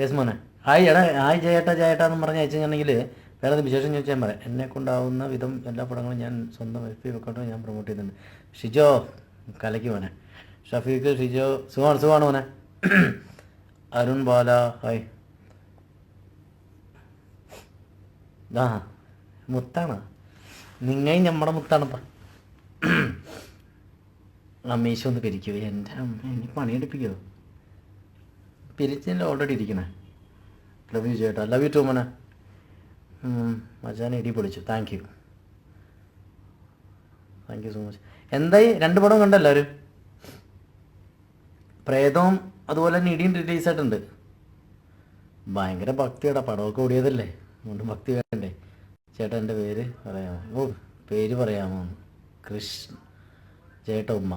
Yes മോനെ. Hi എടാ, hi ജയേട്ടാ ജയേട്ടാ എന്ന് പറഞ്ഞ് അയച്ചിട്ടുണ്ടെങ്കിൽ വേറെ വിശേഷം ചോദിച്ചാൽ പറയാം. എന്നെ കൊണ്ടാവുന്ന വിധം എല്ലാ പടങ്ങളും ഞാൻ സ്വന്തം എഫ് അക്കൗണ്ടിൽ ഞാൻ പ്രൊമോട്ട് ചെയ്യുന്നുണ്ട്. ഷിജോ കലയ്ക്ക് മോനെ. ഷഫീഖ് ഷിജോ സുഖമാണ് മോനെ. അരുൺ ബാല ഹായ്. ആ മുത്താണ് നിങ്ങൾ നമ്മുടെ മുത്താണപ്പാ. അമ്മീശ ഒന്ന് പിരിക്കുമോ? എൻ്റെ അമ്മ എനിക്ക് പണിയെടുപ്പിക്കുമോ? പിരിച്ചതിൻ്റെ ഓൾറെഡി ഇരിക്കണേ. ലവ് യു ചേട്ടാ. ലവ് യു ടു മോനെ. മച്ചാനെ ഇടി പൊളിച്ചു. Thank you so much. എന്തായി 2 പടം കണ്ടോ എല്ലാവരും? പ്രേതവും അതുപോലെ തന്നെ ഇടിയും റിലീസായിട്ടുണ്ട്. ഭയങ്കര ഭക്തിയുടെ പടമൊക്കെ ഓടിയതല്ലേ, അതുകൊണ്ട് ഭക്തി വേണ്ടേ. ചേട്ടാ എൻ്റെ പേര് പറയാമോ? ഓ പേര് പറയാമോ? കൃഷ്ണ. ചേട്ടാ ഉമ്മ.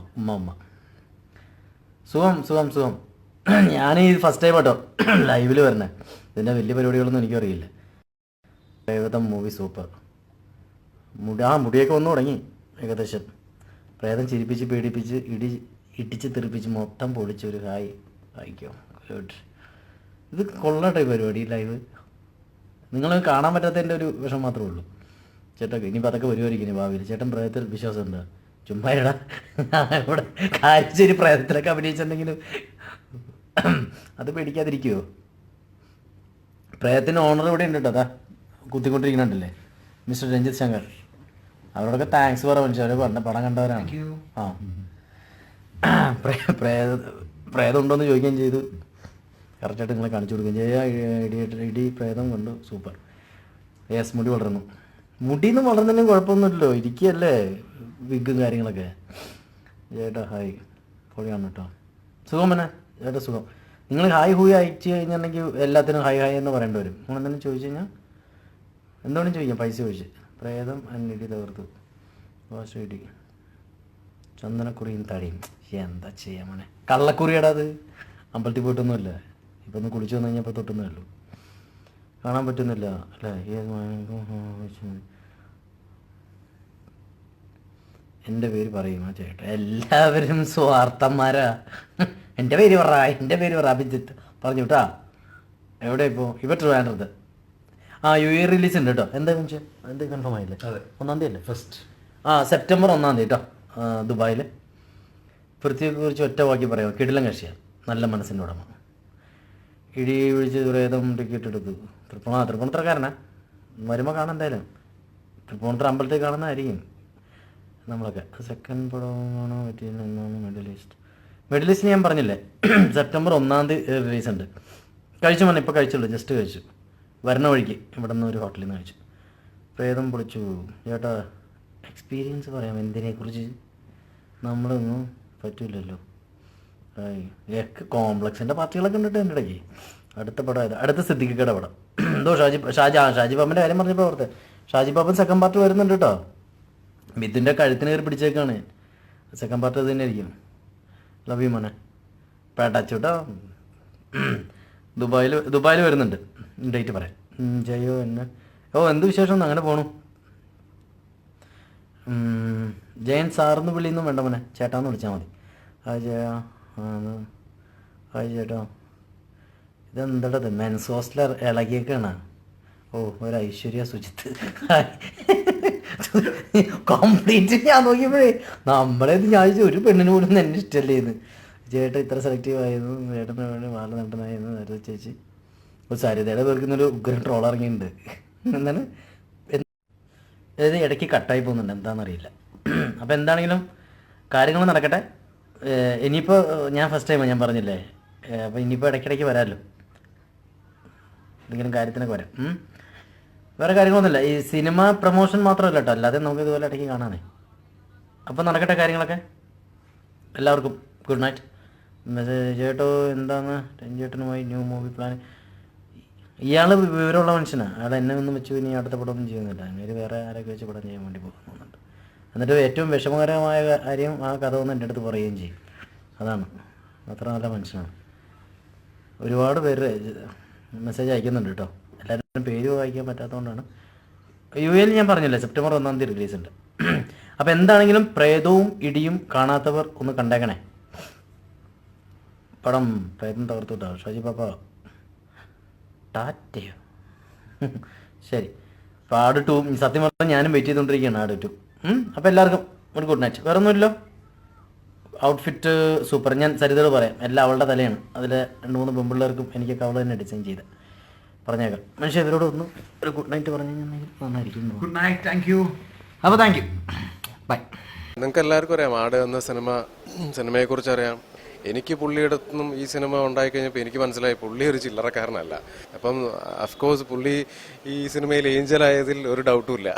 സുഖം. ഞാൻ ഫസ്റ്റ് ടൈം കേട്ടോ ലൈവിൽ വരണേ. ഇതിൻ്റെ വലിയ പരിപാടികളൊന്നും എനിക്കും അറിയില്ല. പ്രേതം മൂവി സൂപ്പർ. മുടിയൊക്കെ വന്നു തുടങ്ങി ഏകദേശം. പ്രേതം ചിരിപ്പിച്ച് പേടിപ്പിച്ച് ഇടിച്ച് തെറിപ്പിച്ച് മൊത്തം പൊളിച്ചൊരു ഹായ് വായിക്കോ. ഗുഡ്. ഇത് കൊള്ളട്ടെ പരിപാടി ലൈവ്. നിങ്ങൾ കാണാൻ പറ്റാത്തതിൻ്റെ ഒരു വിഷം മാത്രമേ ഉള്ളൂ. ചേട്ടൻ ഇനിയിപ്പോൾ അതൊക്കെ വരുമായിരിക്കും ഭാവിയിൽ. ചേട്ടൻ പ്രേതത്തിൽ വിശ്വാസമുണ്ട്? ചുമ്മാ ഇവിടെ കാര്യം പ്രേതത്തിലൊക്കെ അഭിനയിച്ചിട്ടുണ്ടെങ്കിലും അത് പേടിക്കാതിരിക്കുമോ? പ്രേതത്തിന് ഓണർ ഇവിടെ ഉണ്ട് കേട്ടോ. അതാ കുത്തിക്കൊണ്ടിരിക്കുന്നുണ്ടല്ലേ, മിസ്റ്റർ രഞ്ജിത്ത് ശങ്കർ. അവരോടൊക്കെ താങ്ക്സ് പറ മനുഷ്യർ. അവർ പറഞ്ഞ പടം കണ്ടവരാണ്. പ്രേതം ഉണ്ടോയെന്ന് ചോദിക്കുകയും ചെയ്തു. കറക്റ്റായിട്ട് നിങ്ങളെ കാണിച്ചു കൊടുക്കുകയും ചെയ്യുക. ഇടി പ്രേതം കണ്ടു സൂപ്പർ. യെസ്. മുടി വളർന്നു. മുടിയൊന്നും വളർന്നതിനും കുഴപ്പമൊന്നുമില്ലല്ലോ, ഇരിക്കുകയല്ലേ വിഗും കാര്യങ്ങളൊക്കെ. ചേട്ടാ ഹായ് പൊളിയാണ് കേട്ടോ. സുഖം പിന്നെ ചേട്ടാ സുഖം. നിങ്ങൾ ഹായ് ഹൂയ് അയച്ചു കഴിഞ്ഞിട്ടുണ്ടെങ്കിൽ എല്ലാത്തിനും ഹായ് ഹായ് എന്ന് പറയേണ്ടി വരും. നിങ്ങൾ എന്തെങ്കിലും ചോദിച്ചു കഴിഞ്ഞാൽ എന്തുകൊണ്ടും ചോദിക്കാം. പൈസ ചോദിച്ച്. പ്രേതം ഇടി തകർത്തു. വാശു ഇടി ചന്ദനക്കുറിയും തടിയും. എന്താ ചെയ്യാൻ മോനെ, കള്ളക്കുറിയടാ അത്. അമ്പലത്തിൽ പോയിട്ടൊന്നുമില്ല. ഇപ്പം ഒന്ന് കുളിച്ചു വന്നു കഴിഞ്ഞപ്പോൾ തൊട്ടുന്നേ ഉള്ളൂ. കാണാൻ പറ്റുന്നില്ല അല്ലേ? എൻ്റെ പേര് പറയും ആ ചേട്ടാ. എല്ലാവരും സ്വാർത്ഥന്മാരാ. എൻ്റെ പേര് പറ അഭിജിത്ത് പറഞ്ഞു കേട്ടാ. എവിടെ ഇപ്പോൾ ട്രിവാൻഡ്രത്ത്. യു എ റിലീസ് ഉണ്ട് കേട്ടോ. എന്താ മനുഷ്യ എന്ത് കൺഫേം ആയില്ലേ? 1-ാം തീയതി അല്ലേ ഫസ്റ്റ്? സെപ്റ്റംബർ 1-ാം തീയതി കേട്ടോ. ദുബായിൽ. പൃഥ്വിയെക്കുറിച്ച് ഒറ്റ വാക്കി പറയാം, കിടിലൻ കക്ഷിയാണ്, നല്ല മനസ്സിൻ്റെ ഉടമ. ഇടി വിളിച്ച് പ്രേതം ടിക്കറ്റ് എടുത്തു. തൃപ്പൂണിത്തറക്കാരനാ. വരുമ്പോൾ കാണാൻ എന്തായാലും. തൃപ്പൂണിത്തറ അമ്പലത്തിൽ കാണുന്നതായിരിക്കും നമ്മളൊക്കെ. സെക്കൻഡ് പടമാണോ പറ്റിയത്? എന്നാണ് മിഡിൽ ഈസ്റ്റ് ഞാൻ പറഞ്ഞില്ലേ സെപ്റ്റംബർ 1-ാം തീയതി റിലീസ് ഉണ്ട്. കഴിച്ചു മോനെ, ഇപ്പോൾ കഴിച്ചുള്ളൂ, ജസ്റ്റ് കഴിച്ചു. വരണ വഴിക്ക് ഇവിടെ നിന്ന് ഒരു ഹോട്ടലിൽ നിന്ന് കഴിച്ചു. പ്രേതം പൊളിച്ചു. ചേട്ടാ എക്സ്പീരിയൻസ് പറയാം എന്തിനെക്കുറിച്ച്. നമ്മളൊന്നും പറ്റില്ലല്ലോ. കോംപ്ലക്സിൻ്റെ പാർട്ടികളൊക്കെ ഉണ്ടിട്ട് എൻ്റെ ഇടയ്ക്ക്. അടുത്ത പടം ഏതാ? അടുത്ത സിദ്ദിഖിക്കയുടെ പടം. എന്തോ ഷാജി ബാബൻ്റെ കാര്യം പറഞ്ഞപ്പോൾ ഓർത്ത്. ഷാജി ബാബൻ സെക്കൻഡ് പാർട്ട് വരുന്നുണ്ട് കേട്ടോ. മിഥുൻ്റെ കഴുത്തിന് കയറി പിടിച്ചേക്കാണ്. സെക്കൻഡ് പാർട്ട് അത് തന്നെ ആയിരിക്കും. ലവ് യു മോനെ. പേട്ടച്ചു കേട്ടോ. ദുബായിൽ വരുന്നുണ്ട്. ഡേറ്റ് പറയാം. ജയോ എന്നെ. എന്ത് വിശേഷം? അങ്ങനെ പോണു. ജയൻ സാറിന്ന് വിളിയൊന്നും വേണ്ട മോനെ, ചേട്ടാന്ന് വിളിച്ചാൽ മതി. ഹായ് ജയ. ഹായ് ചേട്ടാ. ഇതെന്തടത് മെൻസ് ഹോസ്റ്റലർ ഇളകിയൊക്കെയാണ്. ഒരു ഐശ്വര്യ സുജിത്ത്. കംപ്ലീറ്റ് ഞാൻ നോക്കിയപ്പോഴേ നമ്മളേത് ഞാൻ ഒരു പെണ്ണിന് പോലും എന്നെ ഇഷ്ടമല്ലേന്ന്. ചേട്ടൻ ഇത്ര സെലക്റ്റീവ് ആയിരുന്നു, ചേട്ടന് വേണ്ടി വാല നട്ടനായിരുന്നു നേരത്തെ ചേച്ചി. സരിതയുടെ പേർക്കുന്നൊരു ഉഗ്രൻ ട്രോൾ ഇറങ്ങിയിട്ടുണ്ട്. എന്താണ് അതായത് ഇടയ്ക്ക് കട്ടായി പോകുന്നുണ്ട്, എന്താണെന്നറിയില്ല. അപ്പോൾ എന്താണെങ്കിലും കാര്യങ്ങൾ നടക്കട്ടെ. ഇനിയിപ്പോൾ ഞാൻ ഫസ്റ്റ് ടൈമാണ്, ഞാൻ പറഞ്ഞില്ലേ. അപ്പോൾ ഇനിയിപ്പോൾ ഇടയ്ക്കിടയ്ക്ക് വരാമല്ലോ, എന്തെങ്കിലും കാര്യത്തിനൊക്കെ വരാം. വേറെ കാര്യങ്ങളൊന്നുമില്ല. ഈ സിനിമ പ്രൊമോഷൻ മാത്രമല്ല കേട്ടോ, അല്ലാതെ നമുക്ക് ഇതുപോലെ ഇടയ്ക്ക് കാണാനേ. അപ്പോൾ നടക്കട്ടെ കാര്യങ്ങളൊക്കെ. എല്ലാവർക്കും ഗുഡ് നൈറ്റ്. മെസ്സേജ് ചേട്ടോ എന്താണ് രഞ്ജേട്ടനുമായി ന്യൂ മൂവി പ്ലാൻ? ഇയാൾ വിവരമുള്ള മനുഷ്യനാണ്. അയാൾ എന്നെ ഒന്നും വെച്ചു ഇനി അടുത്ത പടമൊന്നും ചെയ്യുന്നില്ല. അങ്ങനെ വേറെ ആരൊക്കെ വെച്ച് പടം ചെയ്യാൻ വേണ്ടി പോകുന്നുണ്ട്. എന്നിട്ട് ഏറ്റവും വിഷമകരമായ കാര്യം ആ കഥ ഒന്ന് എൻ്റെ അടുത്ത് പറയുകയും ചെയ്യും. അതാണ്, അത്ര നല്ല മനുഷ്യനാണ്. ഒരുപാട് പേര് മെസ്സേജ് അയക്കുന്നുണ്ട് കേട്ടോ. എല്ലാവരും പേര് വായിക്കാൻ പറ്റാത്തതുകൊണ്ടാണ്. യു എയിൽ ഞാൻ പറഞ്ഞില്ലേ സെപ്റ്റംബർ 1-ാം തീയതി റിലീസ് ഉണ്ട്. അപ്പോൾ എന്താണെങ്കിലും പ്രേതവും ഇടിയും കാണാത്തവർ ഒന്ന് കണ്ടേക്കണേ. പടം പ്രേതം തകർത്തു കേട്ടോ. ഷാജി പാപ്പ ടാറ്റയോ? ശരി. അപ്പോൾ ആട് 2 സത്യം പറഞ്ഞാൽ ഞാനും വെയിറ്റ് ചെയ്തുകൊണ്ടിരിക്കുകയാണ് ആട് 2. അപ്പോൾ എല്ലാവർക്കും ഒരു ഗുഡ് നൈറ്റ്. വേറെ ഒന്നുമില്ലല്ലോ. Outfit super. ഞാൻ സരിതയോട് പറയാം, എല്ലാം അവളുടെ തലയാണ്. അതിൽ 2-3 പെൺപിള്ളേർക്കും എനിക്കൊക്കെ അവൾ തന്നെ ഡിസൈൻ ചെയ്ത് പറഞ്ഞേക്കാം. മനുഷ്യ ഇവരോട് ഒന്ന് ഒരു ഗുഡ് നൈറ്റ് പറഞ്ഞു കഴിഞ്ഞാൽ നന്നായിരിക്കും. Good night. Thank you. അപ്പോൾ താങ്ക് യു. ബൈ. നിങ്ങൾക്ക് എല്ലാവർക്കും അറിയാം ആട് എന്ന സിനിമയെക്കുറിച്ച് അറിയാം. എനിക്ക് പുള്ളിയുടെ നിന്നും ഈ സിനിമ ഉണ്ടായിക്കഴിഞ്ഞപ്പോൾ എനിക്ക് മനസ്സിലായി പുള്ളി ഒരു ചില്ലറക്കാരനല്ല. അപ്പം അഫ്കോഴ്സ് പുള്ളി ഈ സിനിമയിൽ ഏഞ്ചൽ ആയതിൽ ഒരു ഡൗട്ടും ഇല്ല.